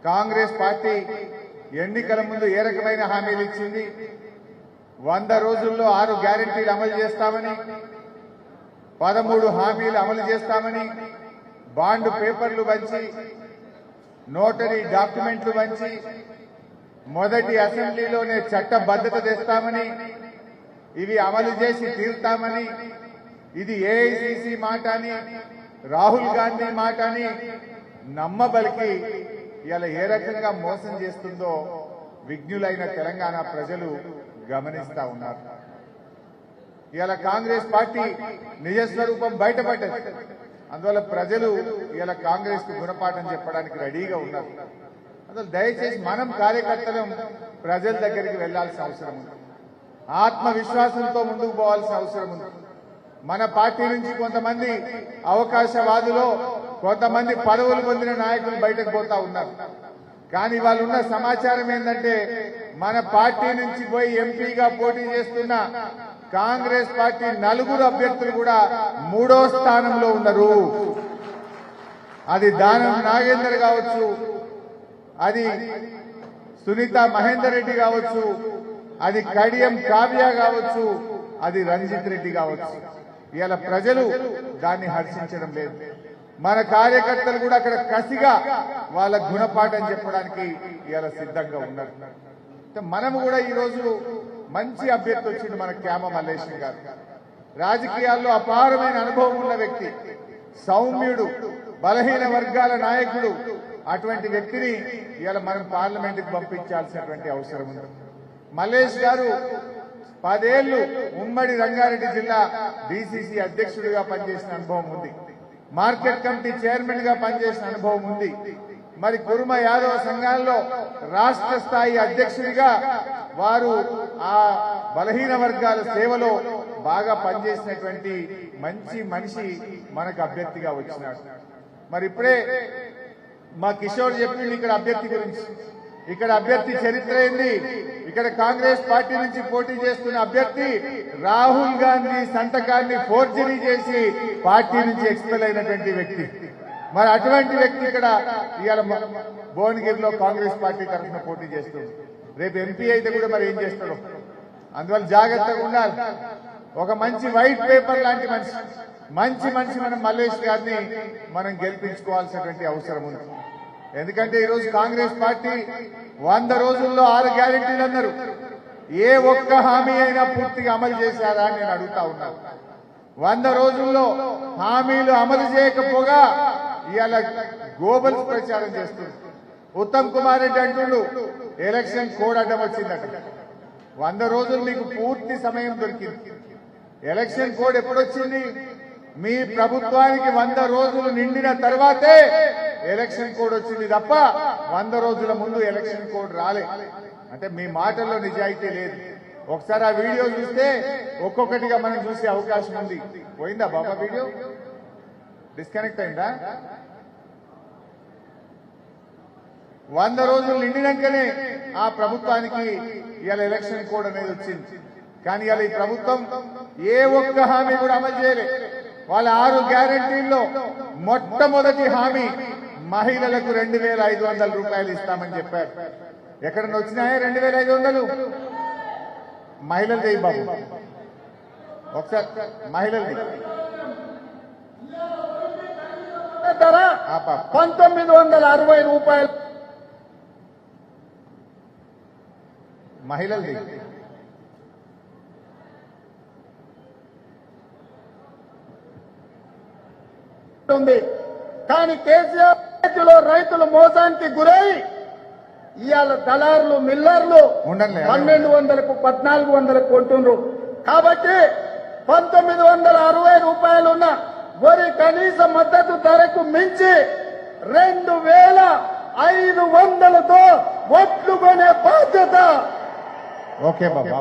Congress party ఎన్నికల ముందు ఏ రకమైన హామీలు ఇచ్చింది? 100 రోజుల్లో 6 గ్యారెంటీలు అమలు చేస్తామని, 13 హామీలు అమలు చేస్తామని, బాండ్ పేపర్లు పంచి, నోటరీ డాక్యుమెంట్లు పంచి, మొదటి అసెంబ్లీలోనే చట్టబద్ధత తెస్తామని, ఇవి అమలు చేసి తీరుతామని, ఇది ఏఐసిసి మాట అని, రాహుల్ గాంధీ మాట అని నమ్మబలికి ఇలా ఏ రకంగా మోసం చేస్తుందో విజ్ఞులైన తెలంగాణ ప్రజలు గమనిస్తా ఉన్నారు. ఇలా కాంగ్రెస్ పార్టీ నిజస్వరూపం బయటపడ్డది. అందువల్ల ప్రజలు ఇలా కాంగ్రెస్ కు గుణపాఠం చెప్పడానికి రెడీగా ఉన్నారు. అందువల్ల దయచేసి మనం కార్యకర్తలం ప్రజల దగ్గరికి వెళ్లాల్సిన అవసరం ఉంది. ఆత్మవిశ్వాసంతో ముందుకు పోవాల్సిన అవసరం ఉంది. మన పార్టీ నుంచి కొంతమంది అవకాశవాదులో కొంతమంది పదవులు పొందిన నాయకులు బయటకు పోతా ఉన్నారు. కానీ వాళ్ళు ఉన్న సమాచారం ఏంటంటే మన పార్టీ నుంచి పోయి ఎంపీగా పోటీ చేస్తున్న కాంగ్రెస్ పార్టీ 4 అభ్యర్థులు కూడా 3వ స్థానంలో ఉన్నారు. అది దానం నాగేందర్ కావచ్చు, అది సునీత మహేందర్ రెడ్డి కావచ్చు, అది కడియం కావ్య కావచ్చు, అది రంజిత్ రెడ్డి కావచ్చు. ఇవాళ ప్రజలు దాన్ని హర్షించడం లేదు. మన కార్యకర్తలు కూడా అక్కడ కసిగా వాళ్ళ గుణపాఠం చెప్పడానికి ఇవాళ సిద్ధంగా ఉన్నారు. మనము కూడా ఈ రోజు మంచి అభ్యర్థి వచ్చింది మన క్యామ మల్లేశ్వరి గారు. రాజకీయాల్లో అపారమైన అనుభవం ఉన్న వ్యక్తి, సౌమ్యుడు, బలహీన వర్గాల నాయకుడు. అటువంటి వ్యక్తిని ఇవాళ మనం పార్లమెంటుకు పంపించాల్సినటువంటి అవసరం ఉంది. మల్లేష్ గారు 10 ఏళ్లు ఉమ్మడి రంగారెడ్డి జిల్లా డిసిసి అధ్యక్షుడిగా పనిచేసిన అనుభవం ఉంది. మార్కెట్ కమిటీ చైర్మన్ గా పనిచేసిన అనుభవం ఉంది. మరి కుర్మ యాదవ సంఘాల్లో రాష్ట్ర స్థాయి అధ్యక్షుడిగా వారు ఆ బలహీన వర్గాల సేవలో బాగా పనిచేసినటువంటి మంచి మనిషి మనకు అభ్యర్థిగా వచ్చినాడు. మరి ఇప్పుడే మా కిషోర్ చెప్పింది ఇక్కడ అభ్యర్థి గురించి. ఇక్కడ అభ్యర్థి చరిత్ర ఏంది? ఇక్కడ కాంగ్రెస్ పార్టీ నుంచి పోటీ చేస్తున్న అభ్యర్థి రాహుల్ గాంధీ సంతకాన్ని ఫోర్జరీ చేసి పార్టీ నుంచి ఎక్స్పెల్ అయినటువంటి వ్యక్తి. మరి అటువంటి వ్యక్తి ఇక్కడ ఇవాళ భువనగిరిలో కాంగ్రెస్ పార్టీ తరఫున పోటీ చేస్తుంది. రేపు ఎంపీ అయితే కూడా మరి ఏం చేస్తాడు? అందువల్ల జాగ్రత్తగా ఉండాలి. ఒక మంచి వైట్ పేపర్ లాంటి మంచి మనిషి మనం మల్లేష్ గారిని మనం గెలిపించుకోవాల్సినటువంటి అవసరం ఉంది. ఎందుకంటే ఈరోజు కాంగ్రెస్ పార్టీ 100 రోజుల్లో 6 గ్యారెంటీలు అన్నారు. ఏ ఒక్క హామీ అయినా పూర్తిగా అమలు చేశారా అని నేను అడుగుతా ఉన్నాను. 100 రోజుల్లో హామీలు అమలు చేయకపోగా ఇవాళ గోబల్స్ ప్రచారం చేస్తుంది. ఉత్తమ్ కుమార్ రెడ్డి అంటుండు ఎలక్షన్ కోడ్ అడ్డం వచ్చిందట. 100 రోజులు మీకు పూర్తి సమయం దొరికింది. Election code ఎప్పుడొచ్చింది? మీ ప్రభుత్వానికి 100 రోజులు నిండిన తర్వాతే ఎలక్షన్ కోడ్ వచ్చింది తప్ప 100 రోజుల ముందు ఎలక్షన్ కోడ్ రాలే. అంటే మీ మాటల్లో నిజాయితీ లేదు. ఒకసారి ఆ వీడియో చూస్తే ఒక్కొక్కటిగా మనం చూసే అవకాశం ఉంది. పోయిందా బాబా వీడియో? డిస్కనెక్ట్ అయిందా? 100 రోజులు నిండినాకనే ఆ ప్రభుత్వానికి ఇవాళ ఎలక్షన్ కోడ్ అనేది వచ్చింది. కానీ ఇవాళ ఈ ప్రభుత్వం ఏ ఒక్క హామీ కూడా అమలు చేయలేదు. వాళ్ళ 6 గ్యారెంటీల్లో మొట్టమొదటి హామీ మహిళలకు 2,500 రూపాయలు ఇస్తామని చెప్పారు. ఎక్కడన్నా వచ్చినాయా 2,500? మహిళలు చేయి బాబు ఒకసారి, మహిళలది 1960 రూపాయలు మహిళలది. ఉంది. కానీ కేసీఆర్ చేతిలో రైతులు మోసానికి గురై ఇవాళ దళారులు మిల్లర్లు 1200కు 1400కు కొంటున్నారు. కాబట్టి 1960 రూపాయలున్న వరి కనీస మద్దతు ధరకు మించి 2500తో వడ్లు కొనే బాధ్యత. ఓకే బాబా,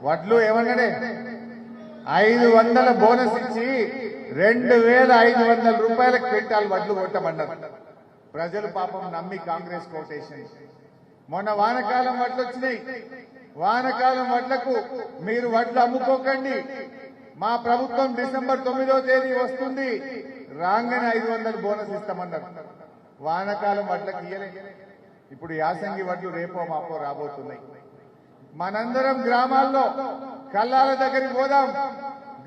వడ్లు ఏమన్నాడే 500 బోనస్ ఇచ్చి 2,500 రూపాయల క్వింటాల్ వడ్లు కొట్టమన్నారు. ప్రజలు పాపం నమ్మి కాంగ్రెస్ కోటేషన్. మొన్న వానకాలం వడ్లు వచ్చినాయి. వానకాలం వడ్లకు మీరు వడ్లు అమ్ముకోకండి, మా ప్రభుత్వం డిసెంబర్ 9వ తేదీ వస్తుంది, రాగానే 500 బోనస్ ఇస్తామన్నారు. వానకాలం వడ్లకు ఇయ్యలే. ఇప్పుడు యాసంగి వడ్లు రేపో మాపో రాబోతున్నాయి. మనందరం గ్రామాల్లో కల్లాల దగ్గరికి పోదాం,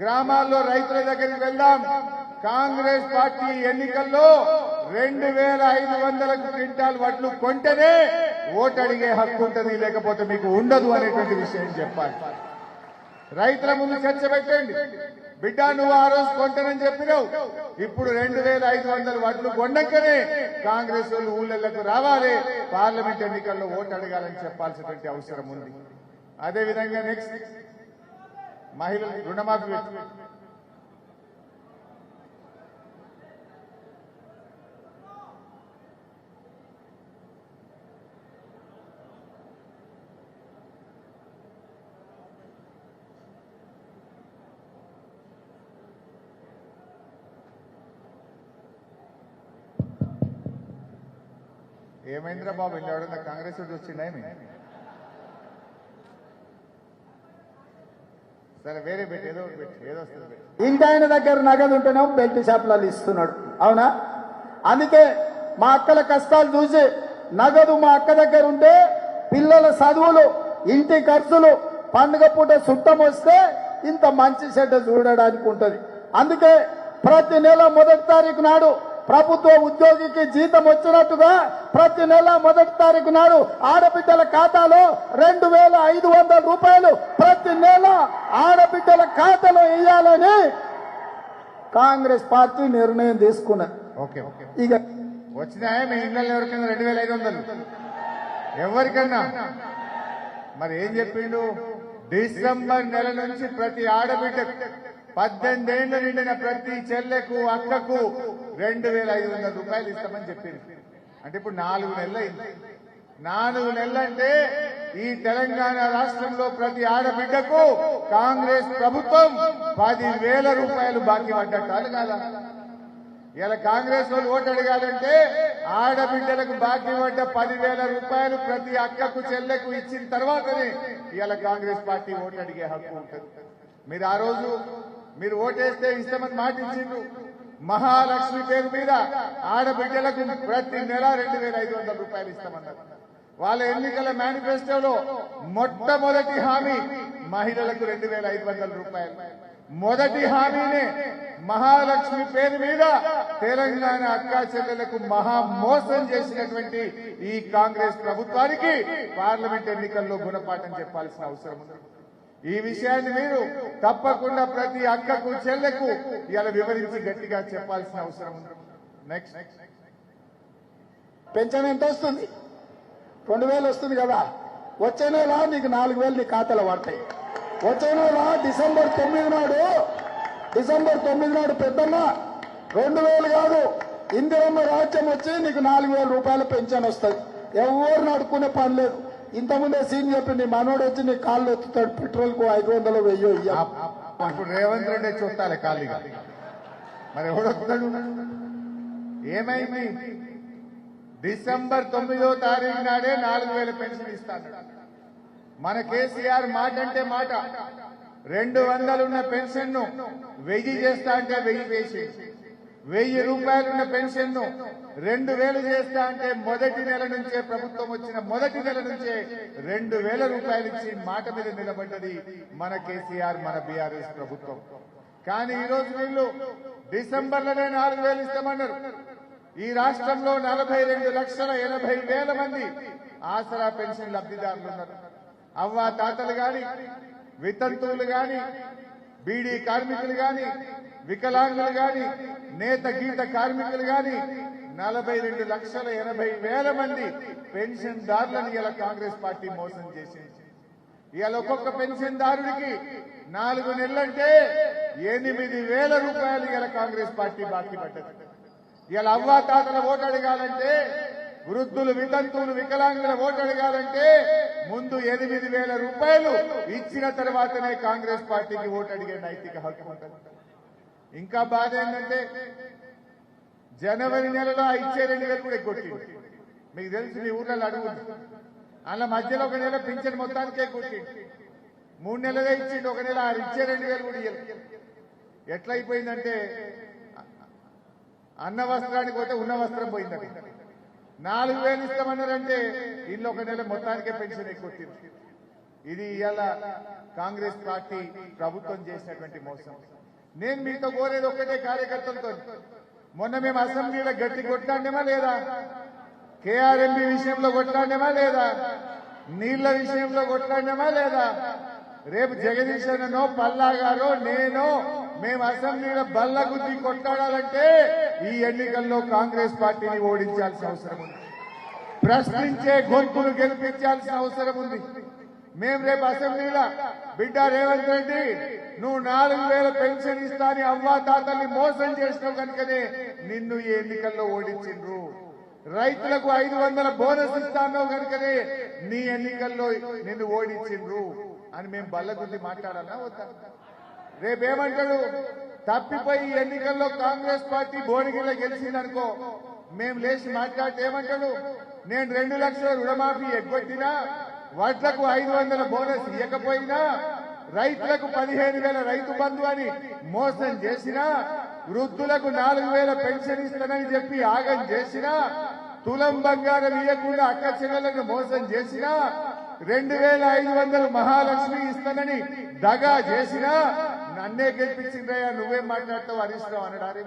గ్రామాల్లో రైతుల దగ్గరికి వెళ్దాం. కాంగ్రెస్ పార్టీ ఎన్నికల్లో 2500 క్వింటాల్ వడ్లు కొంటేనే ఓటు అడిగే హక్కు ఉంటుంది, లేకపోతే మీకు ఉండదు అనేటువంటి విషయం చెప్పాలి. రైతుల ముందు చర్చ పెట్టండి. బిడ్డ, నువ్వు ఆ రోజు కొంటానని చెప్పినావు, ఇప్పుడు 2500 వడ్లు కొండకనే కాంగ్రెస్ వాళ్ళు ఊళ్ళకు రావాలి, పార్లమెంట్ ఎన్నికల్లో ఓటు అడగాలని చెప్పాల్సినటువంటి అవసరం ఉంది. అదేవిధంగా నెక్స్ట్ మహిళలు రుణమాఫీ ఏమైందిరా బాబు, వెళ్ళి ఎవడన్నా కాంగ్రెస్ వచ్చిండా? సరే వేరే పెట్టి ఏదో పెట్టి ఏదో వస్తుంది. ఇంకా ఆయన దగ్గర నగదు ఉంటేనేమో బెల్ట్ షాప్లలో ఇస్తున్నాడు. అవునా? అందుకే మా అక్కల కష్టాలు చూసి నగదు మా అక్క దగ్గర ఉంటే పిల్లల చదువులు, ఇంటి ఖర్చులు, పండుగ పూట చుట్టం వస్తే ఇంత మంచి చెడ్డ చూడడానికి ఉంటది. అందుకే ప్రతి నెల 1వ తారీఖు నాడు ప్రభుత్వ ఉద్యోగికి జీతం వచ్చినట్టుగా ప్రతి నెల 1వ తారీఖు నాడు ఆడబిడ్డల ఖాతాలో 2500 రూపాయలు ప్రతి నెల ఆడబిడ్డల ఖాతాలో వేయాలని కాంగ్రెస్ పార్టీ నిర్ణయం తీసుకున్నది. ఓకే ఇక వచ్చినాయా మీ ఇళ్ళల్లో ఎవరికైనా 2500? ఎవరికన్నా? మరి ఏం చెప్పిండు? డిసెంబర్ నెల నుంచి ప్రతి ఆడబిడ్డ 18 ఏళ్లు నిండిన ప్రతి చెల్లెకు అక్కకు 2500 రూపాయలు ఇస్తామని చెప్పింది. అంటే ఇప్పుడు 4 నెలలు అయింది. 4 నెలలంటే ఈ తెలంగాణ రాష్ట్రంలో ప్రతి ఆడబిడ్డకు కాంగ్రెస్ ప్రభుత్వం 10,000 రూపాయలు బాకీ పడ్డట్టు కాదా? ఇలా కాంగ్రెస్ వాళ్ళు ఓటు అడగాలంటే ఆడబిడ్డలకు బాకీ పడ్డ 10,000 రూపాయలు ప్రతి అక్కకు చెల్లెకు ఇచ్చిన తర్వాతనే ఇలా కాంగ్రెస్ పార్టీ ఓటు అడిగే హక్కు ఉంటుంది. మీరు ఆ రోజు మీరు ఓటేస్తే ఇస్తామని మాట ఇచ్చిండ్రు. మహాలక్ష్మి పేరు మీద ఆడబిడ్డలకు ప్రతి నెల 2500 రూపాయలు ఇస్తామన్నారు. వాళ్ళ ఎన్నికల మేనిఫెస్టోలో మొట్టమొదటి హామీ మహిళలకు 2500 రూపాయలు. మొదటి హామీనే మహాలక్ష్మి పేరు మీద తెలంగాణ అక్కా చెల్లెలకు మహా మోసం చేసినటువంటి ఈ కాంగ్రెస్ ప్రభుత్వానికి పార్లమెంట్ ఎన్నికల్లో గుణపాఠం చెప్పాల్సిన అవసరం ఉంది. ఈ విషయాన్ని మీరు తప్పకుండా ప్రతి అక్కకు చెల్లెకు ఇలా వివరించి గట్టిగా చెప్పాల్సిన అవసరం ఉంది. నెక్స్ట్ పెన్షన్ ఎంత వస్తుంది? 2000 వస్తుంది కదా. వచ్చే నెల నీకు 4000 నీ ఖాతాలో పడతాయి. వచ్చే నెల డిసెంబర్ 9 నాడు పెద్దమ్మ 2000 కాదు, ఇందిరమ్మ రాజ్యం వచ్చి నీకు 4000 రూపాయల పెన్షన్ వస్తుంది. ఎవరు నడుకునే పని లేదు. ఇంతకుముందే సీన్ చెప్పింది, మనోడు వచ్చి నీ కాళ్ళు ఎత్తుతాడు, పెట్రోల్ కు 500 వెయ్యో ఇయ్య. ఇప్పుడు రేవంత్ రెడ్డి చూస్తాలే ఖాళీగా, మరి ఎవడొస్తాడు? ఏమైంది? డిసెంబర్ 9వ తారీఖు నాడే 4000 పెన్షన్ ఇస్తాడు. మన కేసీఆర్ మాట అంటే మాట. 200 ఉన్న పెన్షన్ ను 1000 చేస్తా అంటే 1000 వేసి, 1000 రూపాయలున్న పెన్షన్ ను 2000 చేస్తా అంటే మొదటి నెల నుంచే ప్రభుత్వం వచ్చిన మొదటి నెల నుంచే 2000 రూపాయలు ఇచ్చి మాట మీద నిలబడ్డది మన కేసీఆర్, మన బీఆర్ఎస్ ప్రభుత్వం. కానీ ఈ రోజు వీళ్ళు డిసెంబర్లోనే 4000 ఇస్తామన్నారు. ఈ రాష్ట్రంలో 42,80,000 మంది ఆసరా పెన్షన్ లబ్ధిదారులు ఉన్నారు. అవ్వ తాతలు గాని, వితంతువులు గాని, బీడీ కార్మికులు గాని, వికలాంగులు గాని, నేత గీత కార్మికులు గాని 42,80,000 మంది పెన్షన్ దారులను ఇలా కాంగ్రెస్ పార్టీ మోసం చేసింది. ఇవాళ ఒక్కొక్క పెన్షన్ దారుడికి 4 నెలలంటే 8,000 రూపాయలు ఇలా కాంగ్రెస్ పార్టీ బాకీ పడ్డది. ఇలా అవ్వా తాతల ఓటు అడగాలంటే, వృద్ధులు, వితంతువులు, వికలాంగుల ఓటు అడగాలంటే ముందు 8,000 రూపాయలు ఇచ్చిన తర్వాతనే కాంగ్రెస్ పార్టీకి ఓటు అడిగే నైతిక హక్కు ఉంటుంది. ఇంకా బాధ ఏంటంటే జనవరి నెలలో ఇచ్చే 2,000 కూడా ఎగ్గొట్టింది. మీకు తెలుసు, మీ ఊర్లలో అడుగుంది. అలా మధ్యలో ఒక నెల పింఛన్ మొత్తానికే కొట్టింది. 3 నెలలే ఇచ్చిండు, ఒక నెల ఇచ్చే 2,000 కూడా ఇవ్వలేదు. ఎట్లయిపోయిందంటే అన్న వస్త్రానికి పోతే ఉన్న వస్త్రం పోయిందండి. 4,000 ఇస్తామన్నారంటే ఇల్లు ఒక నెల మొత్తానికే పెన్షన్ ఎక్కువ. ఇది ఇవాళ కాంగ్రెస్ పార్టీ ప్రభుత్వం చేసినటువంటి మోసం. నేను మీతో కోరేది ఒక్కటే కార్యకర్తలతో, మొన్న మేము అసెంబ్లీలో గట్టి కొట్లాడినామా లేదా? కేఆర్ఎంబీ విషయంలో కొట్లాడినామా లేదా? నీళ్ల విషయంలో కొట్లాడినామా లేదా? రేపు జగదీష్ అన్ననో పల్లా గారో నేనో మేము అసెంబ్లీలో బల్ల గుద్ది కొట్లాడాలంటే ఈ ఎన్నికల్లో కాంగ్రెస్ పార్టీని ఓడించాల్సిన అవసరం ఉంది. ప్రశ్నించే గొంతులు గెలిపించాల్సిన అవసరం ఉంది. మేము రేపు అసెంబ్లీలో బిడ్డ రేవంత్ రెడ్డి నువ్వు 4,000 పెన్షన్ ఇస్తాని అవ్వా తాతల్ని మోసం చేసినావు కనుకనే నిన్ను ఈ ఎన్నికల్లో ఓడించిండ్రు. రైతులకు 500 బోనస్ ఇస్తాను కనుకనే నీ ఎన్నికల్లో నిన్ను ఓడించిండ్రు అని మేము బల్లగుద్ది మాట్లాడాలా వద్దా? రేపేమంటాడు? తప్పిపోయి ఎన్నికల్లో కాంగ్రెస్ పార్టీ భువనగిరిలో గెలిచిందనుకో, మేము లేచి మాట్లాడితే ఏమంటాడు? నేను 2 లక్షల రుణమాఫీ ఎగ్గొట్టినా, వడ్లకు 500 బోనస్ ఇవ్వకపోయినా, రైతులకు 15,000 రైతు బంధు అని మోసం చేసినా, వృద్ధులకు 4,000 పెన్షన్ ఇస్తానని చెప్పి ఆగం చేసినా, తులం బంగారం ఇవ్వకుండా అక్క చెల్లెలను మోసం చేసినా, 2,500 మహాలక్ష్మి ఇస్తానని దగా చేసినా నన్నే గెలిపించిందయ్యా నువ్వేం మాట్లాడతావు హరీష్ రావు అనడారే.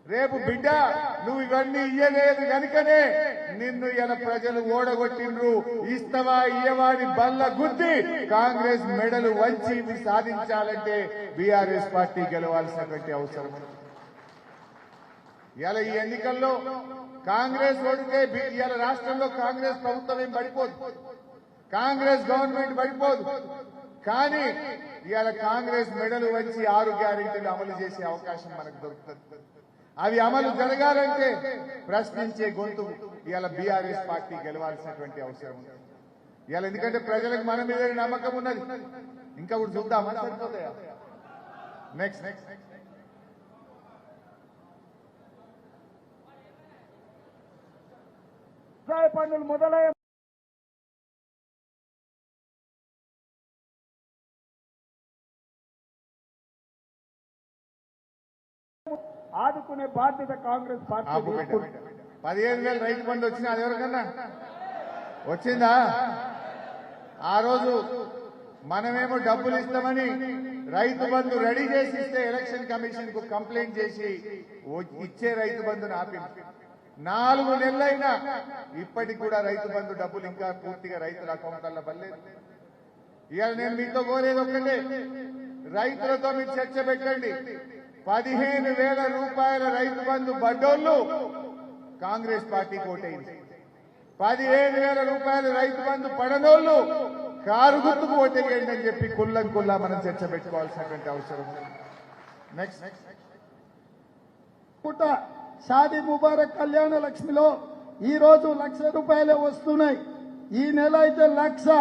రేపు బిడ్డ నువ్వు ఇవన్నీ ఇయ్యలేదు కనుకనే నిన్ను ఇలా ప్రజలు ఓడగొట్టిండ్రు. ఇస్తవా ఇయ్యవాడి బల్ల గుద్ది కాంగ్రెస్ మెడలు వంచి ఇవి సాధించాలంటే బీఆర్ఎస్ పార్టీ గెలవాల్సినటువంటి అవసరం. ఇలా ఈ ఎన్నికల్లో కాంగ్రెస్ ఓడితే ఇలా రాష్ట్రంలో కాంగ్రెస్ ప్రభుత్వం ఏం పడిపోదు, కాంగ్రెస్ గవర్నమెంట్ పడిపోదు. కానీ ఇవాళ కాంగ్రెస్ మెడలు వంచి 6 గ్యారెంటీలు అమలు చేసే అవకాశం మనకు దొరుకుతుంది. అవి అమలు జరగాలంటే ప్రశ్నించే గొంతు ఇవాళ బీఆర్ఎస్ పార్టీ గెలవాల్సినటువంటి అవసరం ఉంది. ఇవాళ ఎందుకంటే ప్రజలకు మన మీద నమ్మకం ఉన్నది. ఇంకా కూడా చూద్దామా? సరిపోతాయా? నెక్స్ట్ పన్నులు మొదలయ్యే ఆదుకునే బాధ్యత కాంగ్రెస్ పార్టీ. 15,000 రైతు బంధు వచ్చింది, అది ఎవరికన్నా వచ్చిందా? ఆ రోజు మనమేమో డబ్బులు ఇస్తామని రైతు బంధు రెడీ చేసి ఇస్తే ఎలక్షన్ కమిషన్ కు కంప్లైంట్ చేసి ఇచ్చే రైతు బంధును ఆపింది. 4 నెలలైనా ఇప్పటికి కూడా రైతు బంధు డబ్బులు ఇంకా పూర్తిగా రైతుల అకౌంట్లలో పడలేదు. ఇవాళ నేను మీతో కోరేది ఒక్కటే, రైతులతో మీరు చర్చ పెట్టండి. 15,000 రూపాయల రైతు బంధు బడ్డోళ్లు కాంగ్రెస్ పార్టీకి ఓటైంది. 15,000 రూపాయల రైతు బంధు పడనోళ్లు కారు గుర్తుకు ఓటేయండి అని చెప్పి కుల్లా మనం చర్చ పెట్టుకోవాల్సినటువంటి అవసరం ఉంది. నెక్స్ట్ పుట్ట షాదీ ముబారక్ కళ్యాణ లక్ష్మిలో ఈ రోజు 1,00,000 రూపాయలే వస్తున్నాయి. ఈ నెల అయితే 1,00,000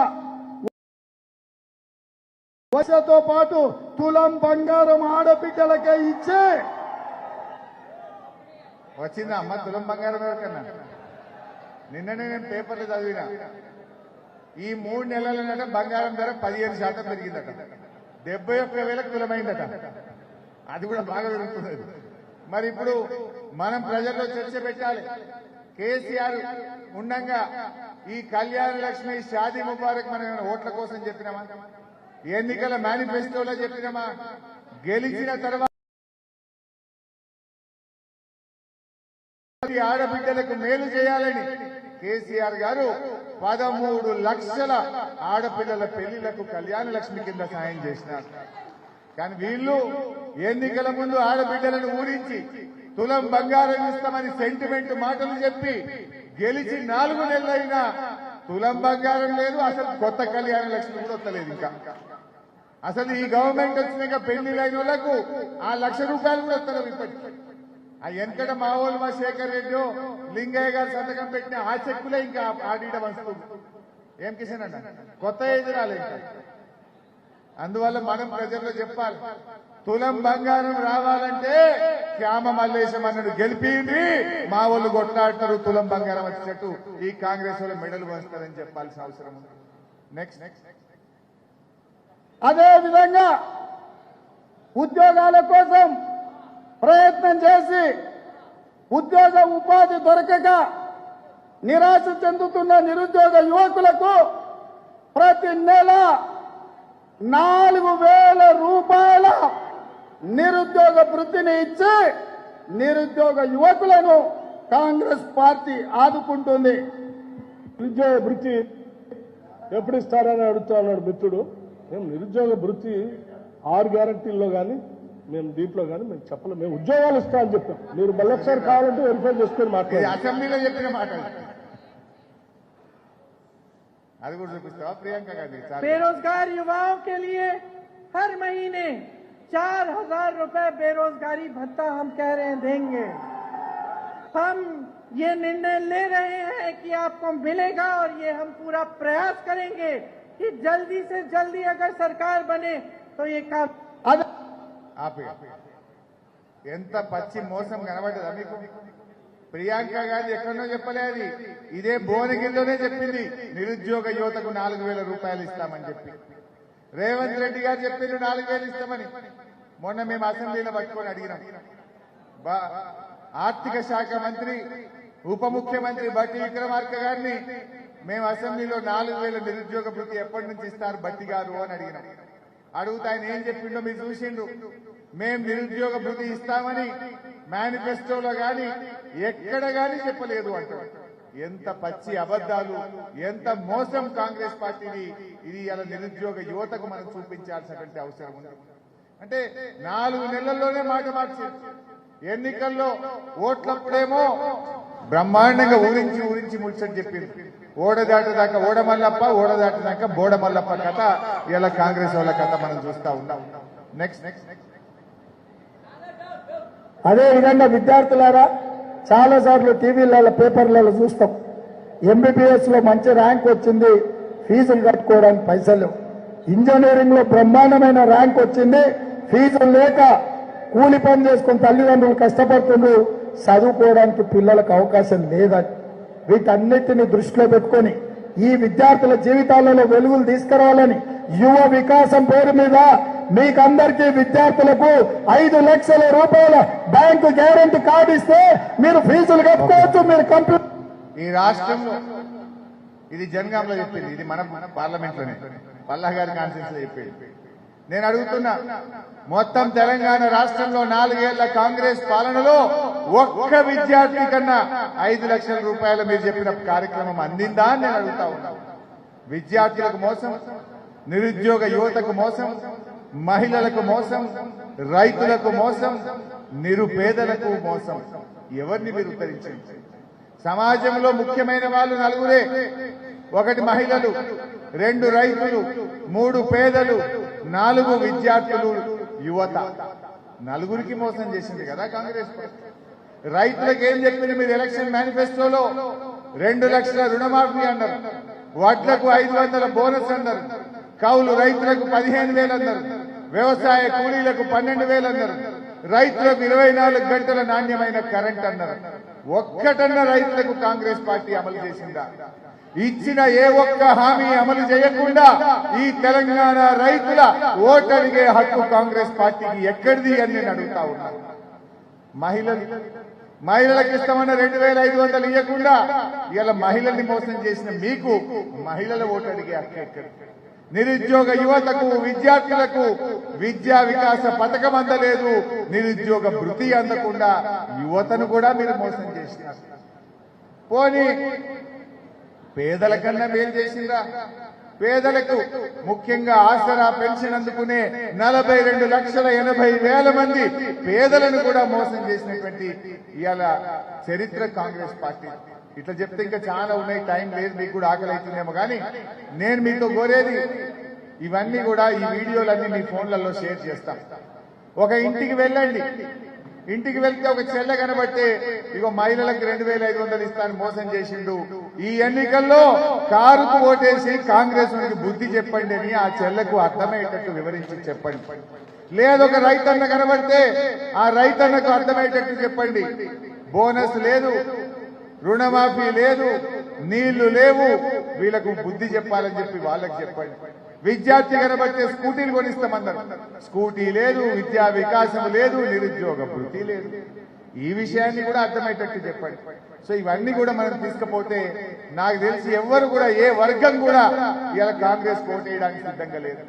వర్షతో పాటు తులం బంగారం ఆడబిడ్డలకే ఇచ్చే వచ్చిందా అమ్మ తులం బంగారం ఎవరికన్నా? నిన్ననే నేను పేపర్లు చదివినా, ఈ 3 నెలలనట బంగారం ధర 15% పెరిగిందట. 71,000 తులమైందట. అది కూడా బాగా పెరుగుతుంది. మరి ఇప్పుడు మనం ప్రజల్లో చర్చ పెట్టాలి. కేసీఆర్ ఉండంగా ఈ కళ్యాణ లక్ష్మి షాదీ ముబారక్ మనం ఓట్ల కోసం చెప్పినామా? ఎన్నికల మేనిఫెస్టోలో చెప్పినామా? గెలిచిన తర్వాత ఆడబిడ్డలకు మేలు చేయాలని కేసీఆర్ గారు 13 లక్షల ఆడపిల్లల పెళ్లిళ్లకు కళ్యాణ లక్ష్మి కింద సాయం చేసినారు. కానీ వీళ్ళు ఎన్నికల ముందు ఆడబిడ్డలను ఊరించి తులం బంగారం ఇస్తామని సెంటిమెంట్ మాటలు చెప్పి గెలిచి 4 నెలలైనా తులం బంగారం లేదు, అసలు కొత్త కళ్యాణ లక్ష్మి కూడా వస్తలేదు. ఇంకా అసలు ఈ గవర్నమెంట్ వచ్చినాక పెళ్లిలైన వాళ్లకు ఆ 1,00,000 రూపాయలు కూడా వస్తలేవు ఇప్పటికీ. ఆ వెనకట మా వాళ్ళు మా శేఖర్ రెడ్డి లింగయ్య గారు సంతకం పెట్టిన ఆ చెక్కులే ఇంకా ఆడియడం వస్తుంది. ఏం కిషన్ అన్న కొత్త ఏది రాలేదు. అందువల్ల మనం ప్రజల్లో చెప్పాలి, తులం బంగారం రావాలంటే శ్యామ మల్లేశం అన్నడు గెలిపింది, మా వాళ్ళు కొట్లాడుతారు తులం బంగారం వచ్చేటట్టు ఈ కాంగ్రెస్ వాళ్ళు మెడలు వస్తారని చెప్పాల్సిన అవసరం ఉంది. నెక్స్ట్ అదే విధంగా ఉద్యోగాల కోసం ప్రయత్నం చేసి ఉద్యోగ ఉపాధి దొరకక నిరాశ చెందుతున్న నిరుద్యోగ యువకులకు ప్రతి నెల 4,000 రూపాయల నిరుద్యోగ వృత్తిని ఇచ్చి నిరుద్యోగ యువకులను కాంగ్రెస్ పార్టీ ఆదుకుంటుంది. నిరుద్యోగ వృత్తి ఎప్పుడు ఇస్తారని అడుగుతా ఉన్నాడు మిత్రుడు. మేము నిరుద్యోగ వృత్తి 6 గ్యారంటీల్లో కానీ మేము దీంట్లో కానీ మేము చెప్పలేము. మేము ఉద్యోగాలు ఇస్తామని చెప్పాం. మీరు మళ్ళొకసారి కావాలంటే వెరిఫై చేసుకొని ఇది మాట్లాడారు. అసెంబ్లీలో చెప్పిన మాట అది కూడా చూపిస్తావా ప్రియాంక గాంధీ? बेरोजगार युवाओं के लिए हर महीने 4,000 रुपए बेरोजगारी भत्ता हम कह रहे हैं देंगे। हम ये निर्णय ले रहे हैं कि आपको मिलेगा और ये हम पूरा प्रयास करेंगे कि जल्दी से जल्दी अगर सरकार बने तो ये काम అది ఆపే ఎంత పచ్చి మోసం కనబడ్డదా మీకు? ప్రియాంక గాంధీ ఎక్కడో చెప్పలేదు, ఇదే భువనగిరిలోనే చెప్పింది నిరుద్యోగ యువతకు 4,000 రూపాయలు ఇస్తామని చెప్పి. రేవంత్ రెడ్డి గారు చెప్పిండు 4,000 ఇస్తామని. మొన్న మేము అసెంబ్లీలో పట్టుకొని అడిగినాం. ఆర్థిక శాఖ మంత్రి ఉప ముఖ్యమంత్రి బట్టి విక్రమార్క గారిని మేము అసెంబ్లీలో 4,000 నిరుద్యోగ వృత్తి ఎప్పటి నుంచి ఇస్తారు బట్టి గారు అని అడిగినాం. అడుగుతా ఆయన ఏం చెప్పిండో మీరు చూసిండు. మేం నిరుద్యోగ భృతి ఇస్తామని మేనిఫెస్టోలో గాని ఎక్కడ గాని చెప్పలేదు అంటారు. ఎంత పచ్చి అబద్దాలు, ఎంత మోసం కాంగ్రెస్ పార్టీని. ఇది ఇలా నిరుద్యోగ యువతకు మనం చూపించాల్సినటువంటి అవసరం ఉంది. అంటే 4 నెలల్లోనే మాట మార్చారు. ఎన్నికల్లో ఓట్లప్పుడేమో బ్రహ్మాండంగా ఊరించి ముచ్చని చెప్పింది. ఓడదాటదాకా ఓడమల్లప్ప, ఓడదాటదాకా బోడమల్లప్ప కథ ఇలా కాంగ్రెస్ వాళ్ళ కథ మనం చూస్తా ఉన్నాం. నెక్స్ట్ అదే విధంగా విద్యార్థులారా చాలా సార్లు టీవీలలో పేపర్లలో చూస్తాం. ఎంబీబీఎస్ లో మంచి ర్యాంక్ వచ్చింది, ఫీజులు కట్టుకోవడానికి పైసలు. ఇంజనీరింగ్ లో బ్రహ్మాండమైన ర్యాంక్ వచ్చింది, ఫీజులు లేక కూలి పని చేసుకుని తల్లిదండ్రులు కష్టపడుతుండ్రు, చదువుకోవడానికి పిల్లలకు అవకాశం లేదని. వీటన్నిటిని దృష్టిలో పెట్టుకొని ఈ విద్యార్థుల జీవితాలలో వెలుగులు తీసుకురావాలని యువ వికాసం పేరు మీద మీకందరికీ విద్యార్థులకు 5 లక్షల రూపాయల బ్యాంకు గ్యారెంటీ కార్డు ఇస్తే మీరు ఫీజులు కట్టుకోవచ్చు. మీరు కంప్యూటర్ ఈ రాష్ట్రంలో ఇది జనగాంలో చెప్పింది, ఇది మన పార్లమెంట్ లోనే పల్లా గారి కాన్ఫరెన్స్ లో చెప్పింది. నేను అడుగుతున్నా, మొత్తం తెలంగాణ రాష్ట్రంలో 4 ఏళ్ల కాంగ్రెస్ పాలనలో ఒక్క విద్యార్థి కన్నా 5 లక్షల రూపాయలు మీరు చెప్పిన కార్యక్రమం అందిందా అని నేను అడుగుతా ఉన్నా. విద్యార్థులకు మోసం, నిరుద్యోగ యువతకు మోసం, మహిళలకు మోసం, రైతులకు మోసం, నిరుపేదలకు మోసం. ఎవరిని మీరు ఉత్తరించండి? సమాజంలో ముఖ్యమైన వాళ్ళు 4 ఒకటి మహిళలు, 2 రైతులు, 3 పేదలు, 4 విద్యార్థులు, యువత. 4కి మోసం చేసింది కదా కాంగ్రెస్ పార్టీ. రైతులకు ఏం చెప్పింది మీరు ఎలక్షన్ మేనిఫెస్టోలో? 2 లక్షల రుణమాఫీ అన్నారు, వడ్లకు 500 బోనస్ అన్నారు, కౌలు రైతులకు 15,000 అన్నారు, వ్యవసాయ కూలీలకు 12,000 అన్నారు, రైతులకు 24 గంటల నాణ్యమైన కరెంట్ అన్నారు. ఒక్కటన్న రైతులకు కాంగ్రెస్ పార్టీ అమలు చేసిందా? ఇచ్చిన ఏ ఒక్క హామీ అమలు చేయకుండా ఈ తెలంగాణ రైతుల ఓటడిగే హక్కు కాంగ్రెస్ పార్టీకి ఎక్కడిది అని నేను అడుగుతా ఉన్నాను. మహిళలకు ఇస్తామన్న 2,500 ఇవ్వకుండా ఇలా మహిళల్ని మోసం చేసిన మీకు మహిళల ఓటడిగే హక్కు ఎక్కడి? నిరుద్యోగ యువతకు, విద్యార్థులకు విద్యా వికాస పథకం అందలేదు, నిరుద్యోగ భృతి అందకుండా యువతను కూడా మీరు మోసం చేసినారు. పోనీ పేదల కన్నా మేలు చేసిందా? పేదలకు ముఖ్యంగా ఆసరా పెన్షన్ అందుకునే 42,80,000 మంది పేదలను కూడా మోసం చేసినటువంటి ఇవాళ చరిత్ర కాంగ్రెస్ పార్టీ. ఇట్లా చెప్తే ఇంకా చాలా ఉన్నాయి, టైం లేదు, మీకు కూడా ఆకలి అవుతుందేమో. కానీ నేను మీతో కోరేది ఇవన్నీ కూడా ఈ వీడియోలన్నీ మీ ఫోన్లలో షేర్ చేస్తాం. ఒక ఇంటికి వెళ్ళండి, ఇంటికి వెళ్తే ఒక చెల్ల కనబట్టే ఇగో మహిళలకు 2,500 ఇస్తాను మోసం చేసిండు, ఈ ఎన్నికల్లో కారుకు ఓటేసి కాంగ్రెస్ బుద్ధి చెప్పండి అని ఆ చెల్లకు అర్థమయ్యేటట్టు వివరించి చెప్పండి. లేదొక రైతన్న కనబడితే ఆ రైతన్నకు అర్థమయ్యేటట్టు చెప్పండి. బోనస్ లేదు, రుణమాఫీ లేదు, నీళ్లు లేవు, వీళ్ళకు బుద్ధి చెప్పాలని చెప్పి వాళ్ళకి చెప్పండి. విద్యార్థి కనబట్టే స్కూటీలు కొనిస్తామన్నారు, స్కూటీ లేదు, విద్యా వికాసం లేదు, నిరుద్యోగ వృత్తి లేదు. ఈ విషయాన్ని కూడా అర్థమయ్యేటట్టు చెప్పండి. సో ఇవన్నీ కూడా మనం తీసుకపోతే నాకు తెలిసి ఎవ్వరు కూడా ఏ వర్గం కూడా ఇలా కాంగ్రెస్ ఓటేయడానికి సిద్ధంగా లేదు.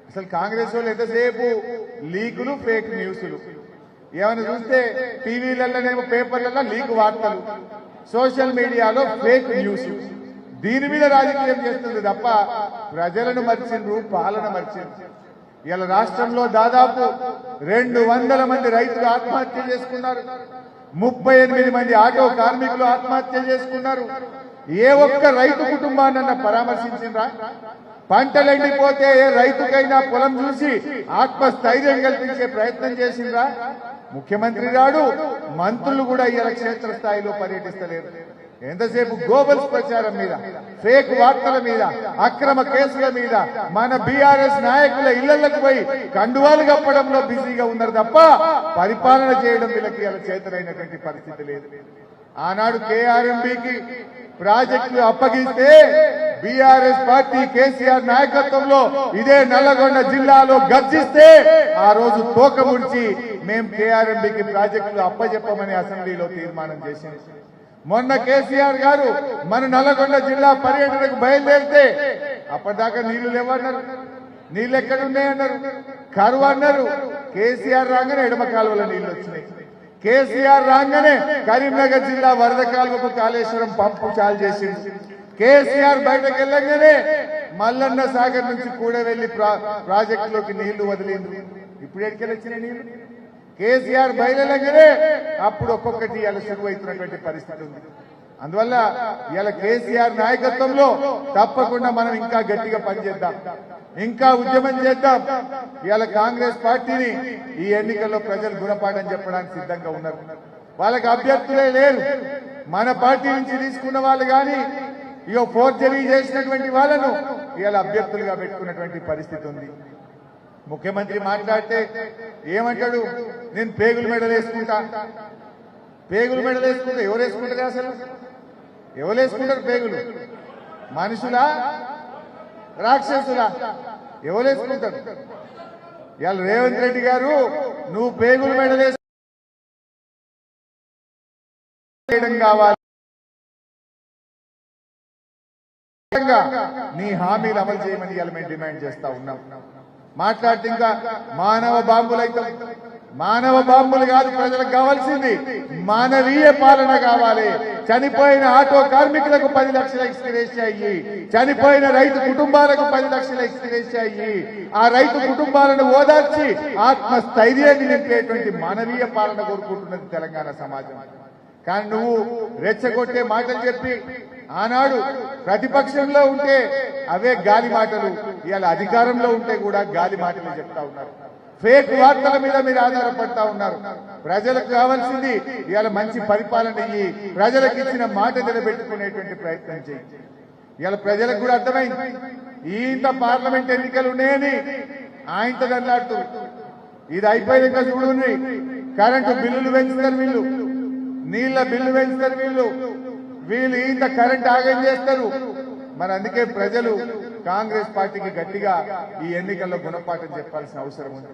అసలు కాంగ్రెస్ వాళ్ళు ఎంతసేపు లీకులు ఫేక్ న్యూస్లు ఏమైనా చూస్తే టీవీలలోనేమో పేపర్లలో లీక్ వార్తలు, సోషల్ మీడియాలో ఫేక్ న్యూస్, దీని మీద రాజకీయం చేస్తుంది తప్ప ప్రజలను మర్చిండ్రు, పాలన మర్చిండ్రు. ఇలా రాష్ట్రంలో దాదాపు 200 మంది రైతులు ఆత్మహత్య చేసుకున్నారు, 38 మంది ఆటో కార్మికులు ఆత్మహత్య చేసుకున్నారు. ఏ ఒక్క రైతు కుటుంబాన్నన్నా పరామర్శించిండ్రా? పంటలు ఎండిపోతే ఏ రైతుకైనా పొలం చూసి ఆత్మస్థైర్యం కల్పించే ప్రయత్నం చేసిండ్రా? ముఖ్యమంత్రి రాడు, మంత్రులు కూడా ఇలా క్షేత్రస్థాయిలో పర్యటిస్తలేరు. ఎంతసేపు గోబల్స్ ప్రచారం మీద, ఫేక్ వార్తల మీద, అక్రమ కేసుల మీద మన బీఆర్ఎస్ నాయకుల ఇళ్లకు పోయి కండువాలు కప్పడంలో బిజీగా ఉన్నారు తప్ప పరిపాలన చేయడం వీళ్ళకి ఇలా చేతనైనటువంటి పరిస్థితి లేదు. ఆనాడు కేఆర్ఎంబీకి ప్రాజెక్టులు అప్పగిస్తే బీఆర్ఎస్ పార్టీ కేసీఆర్ నాయకత్వంలో ఇదే నల్లగొండ జిల్లాలో గర్జిస్తే ఆ రోజు తోక ముడిచి మేం కేఆర్ఎంబీకి ప్రాజెక్టులు అప్పజెప్పమని అసెంబ్లీలో తీర్మానం చేసింది. మొన్న కేసీఆర్ గారు మన నల్లగొండ జిల్లా పర్యటనకు బయలుదేరితే అప్పటిదాకా నీళ్లు లేవన్నారు, నీళ్లు ఎక్కడున్నాయన్నారు, కరువు అన్నారు. కేసీఆర్ రాగానే ఎడమ కాలువల నీళ్లు వచ్చినాయి. కేసీఆర్ రాగానే కరీంనగర్ జిల్లా వరద కాలువకు కాళేశ్వరం పంపు చాలు చేసింది. కేసీఆర్ బయటకు వెళ్ళగానే మల్లన్న సాగర్ నుంచి కూడవెల్లి ప్రాజెక్టులోకి నీళ్లు వదిలింది. ఇప్పుడు ఎక్కడికి వచ్చిన నీళ్లు? కేసీఆర్ బయలుదేరగానే అప్పుడు ఒక్కొక్కటి ఇలా శురువైతున్నటువంటి పరిస్థితి ఉంది. అందువల్ల ఇలా కేసీఆర్ నాయకత్వంలో తప్పకుండా మనం ఇంకా గట్టిగా పనిచేద్దాం, ఇంకా ఉద్యమం చేద్దాం. ఇలా కాంగ్రెస్ పార్టీని ఈ ఎన్నికల్లో ప్రజలు గుణపాఠం చెప్పడానికి సిద్ధంగా ఉన్నారు. వాళ్ళకి అభ్యర్థులే లేరు. మన పార్టీ నుంచి తీసుకున్న వాళ్ళు కానీ ఇక ఫోర్జరీ చేసినటువంటి వాళ్ళను ఇలా అభ్యర్థులుగా పెట్టుకున్నటువంటి పరిస్థితి ఉంది. ముఖ్యమంత్రి మాట్లాడితే ఏమంటాడు? నేను పేగులు మెడలు వేసుకుంటా. పేగులు మెడలు వేసుకుంటా ఎవరు వేసుకుంటారు? అసలు ఎవరు వేసుకుంటారు పేగులు? మనుషులా, రాక్షసులా? ఎవరు వేసుకుంటారు? ఇవాళ రేవంత్ రెడ్డి గారు నువ్వు పేగులు మెడలు వేయడం కావాలి, నీ హామీలు అమలు చేయమని ఇవాళ మేము డిమాండ్ చేస్తా ఉన్నాం. మాట్లాడితే ఇంకా మానవ బాంబులైతే మానవ బాంబులు కాదు ప్రజలకు కావాల్సింది మానవీయ పాలన కావాలి. చనిపోయిన ఆటో కార్మికులకు 10 లక్షల ఎక్స్గ్రేషియా అయ్యి, చనిపోయిన రైతు కుటుంబాలకు 10 లక్షల ఎక్స్గ్రేషియా అయ్యి, ఆ రైతు కుటుంబాలను ఓదార్చి ఆత్మస్థైర్యాన్ని నింపేటువంటి మానవీయ పాలన కోరుకుంటున్నది తెలంగాణ సమాజం. కానీ నువ్వు రెచ్చగొట్టే మాటలు చెప్పి ఆనాడు ప్రతిపక్షంలో ఉంటే అవే గాలి మాటలు, ఇవాళ అధికారంలో ఉంటే కూడా గాలి మాటలు చెప్తా ఉన్నారు. ఫేక్ వార్తల మీద మీరు ఆధారపడతా ఉన్నారు. ప్రజలకు కావాల్సింది ఇవాళ మంచి పరిపాలన ఇయ్యి, ప్రజలకు ఇచ్చిన మాట నిలబెట్టుకునేటువంటి ప్రయత్నం చేయి. ఇవాళ ప్రజలకు కూడా అర్థమైంది ఇంత పార్లమెంట్ ఎన్నికలు ఉన్నాయని ఆయనతో అన్నాడుతూ ఇది అయిపోయాక చూడండి, కరెంటు బిల్లులు పెంచుతారు వీళ్ళు, నీళ్ల బిల్లు పెంచుతారు వీళ్ళు ఇంత కరెంట్ ఆగం చేస్తారు. మరి అందుకే ప్రజలు కాంగ్రెస్ పార్టీకి గట్టిగా ఈ ఎన్నికల్లో గుణపాఠం చెప్పాల్సిన అవసరం ఉంది.